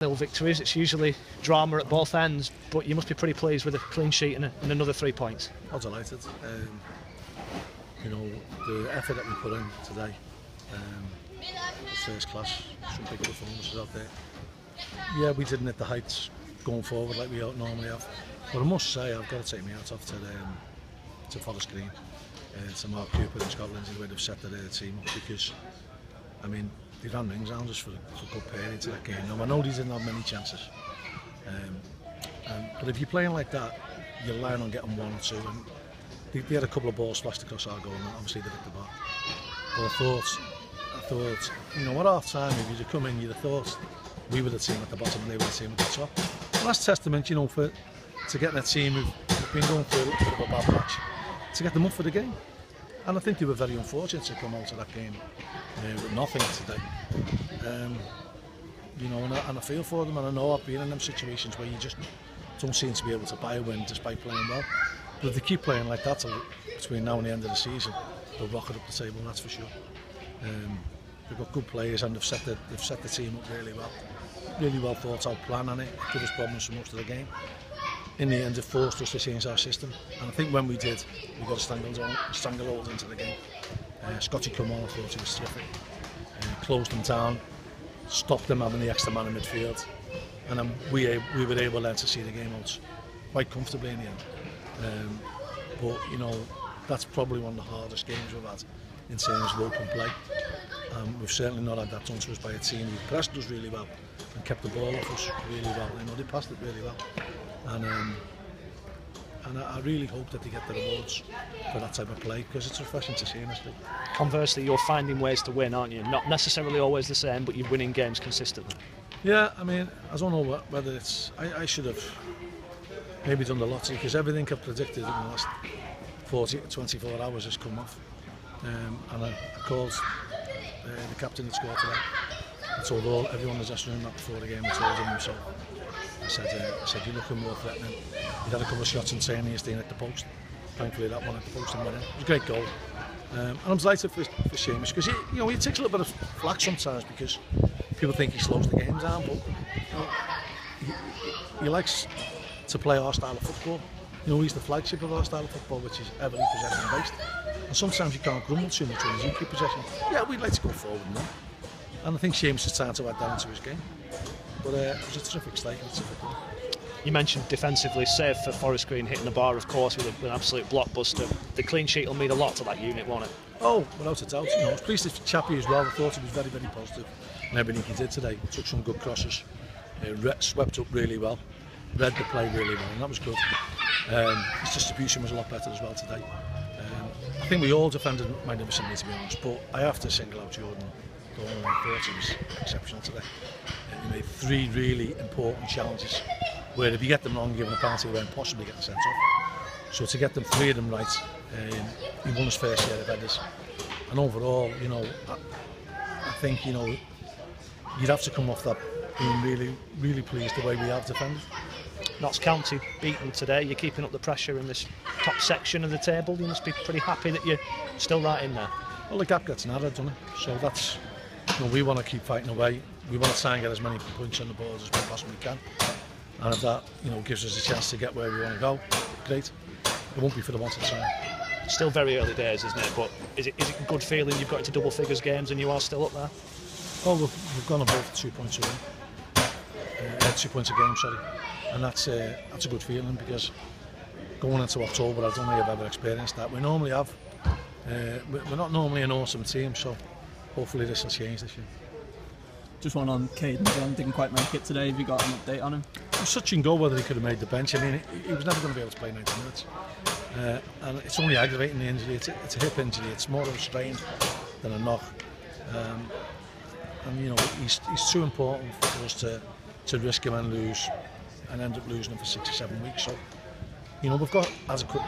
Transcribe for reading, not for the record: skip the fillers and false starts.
0 victories. It's usually drama at both ends, but you must be pretty pleased with a clean sheet and another 3 points. I'm delighted. You know, the effort that we put in today was first class. Some big performances out there. Yeah, we didn't hit the heights going forward like we normally have. But I must say, I've got to take my hat off to Forest Green, to Mark Cooper in Scotland, the way they've set their team up, because, I mean, they ran rings around us for a good period to that game. Now, I know they didn't have many chances, but if you're playing like that, you're relying on getting 1 or 2. And they had a couple of balls splashed across our goal, and obviously they hit the bar. But I thought, you know, at half time, if you'd have come in, you'd have thought we were the team at the bottom and they were the team at the top. And that's testament, you know, to getting a team who've been going through a little bit of a bad patch, to get them up for the game. And I think they were very unfortunate to come out of that game with nothing today. You know, and I feel for them, and I know I've been in them situations where you just don't seem to be able to buy a win despite playing well. But if they keep playing like that between now and the end of the season, they'll rocket up the table, that's for sure. They've got good players and they've set the team up really well. Really well thought out plan, and it gave us problems for most of the game. In the end, it forced us to change our system, and I think when we did, we got a stranglehold into the game. Scotty come on, I thought he was terrific. Closed them down, stopped them having the extra man in midfield, and then we were able then to see the game out quite comfortably in the end. But you know, that's probably one of the hardest games we've had in terms of open play. We've certainly not had that done to us by a team who pressed us really well and kept the ball off us really well. You know, they passed it really well, and I really hope that they get the rewards for that type of play, because it's refreshing to see, honestly. Conversely, you're finding ways to win, aren't you? Not necessarily always the same, but you're winning games consistently. Yeah, I mean, I don't know whether it's... I should have maybe done the lottery, because everything I've predicted in the last 24 hours has come off. And I called the captain that scored today. I told everyone in the dressing room that before the game. I told him himself. I said, you're looking more threatening. He'd had a couple of shots in training, he's staying at the post. Thankfully that one at the post and went in. It was a great goal. And I'm delighted for Seamus, because you know, he takes a little bit of flack sometimes because people think he slows the game down, but you know, he likes to play our style of football. You know, he's the flagship of our style of football, which is heavily possession based. And sometimes you can't grumble too much when you keep possession. Yeah, we'd like to go forward now. And I think Seamus is trying to add that into his game. But it was a terrific stake. You mentioned defensively, save for Forest Green hitting the bar, of course, with an absolute blockbuster. The clean sheet will mean a lot to that unit, won't it? Oh, without a doubt. You know, I was pleased with Chappie as well. I thought he was very, very positive in everything he did today. He took some good crosses, swept up really well, read the play really well, and that was good. His distribution was a lot better as well today. I think we all defended magnificently, to be honest, but I have to single out Jordan. I thought he was exceptional today. He made 3 really important challenges where if you get them wrong, given a penalty, you won't possibly get the sent off. So to get them 3 of them right, he won his fair share of headers. And overall, you know, I think, you know, you'd have to come off that being really, really pleased the way we have defended. Notts County beaten today. You're keeping up the pressure in this top section of the table. You must be pretty happy that you're still right in there. Well, the gap gets narrowed, doesn't it? So that's, you know, we want to keep fighting away. We want to try and get as many points on the board as we possibly can. And if that, you know, gives us a chance to get where we want to go, great. It won't be for the want of time. Still very early days, isn't it? But is it a good feeling you've got into double figures games and you are still up there? Well, we've gone above 2 points a win. 2 points a game, sorry. And that's a good feeling, because going into October, I don't think I've ever experienced that. We're not normally an awesome team, so hopefully this will change this year. Just one on Caden John, didn't quite make it today. Have you got an update on him? It was such and go whether he could have made the bench. I mean, he was never going to be able to play 90 minutes. And it's only aggravating the injury. It's a hip injury. It's more of a strain than a knock. And you know, he's too important for us to risk him and lose, and end up losing him for 6 or 7 weeks. So, you know, we've got adequate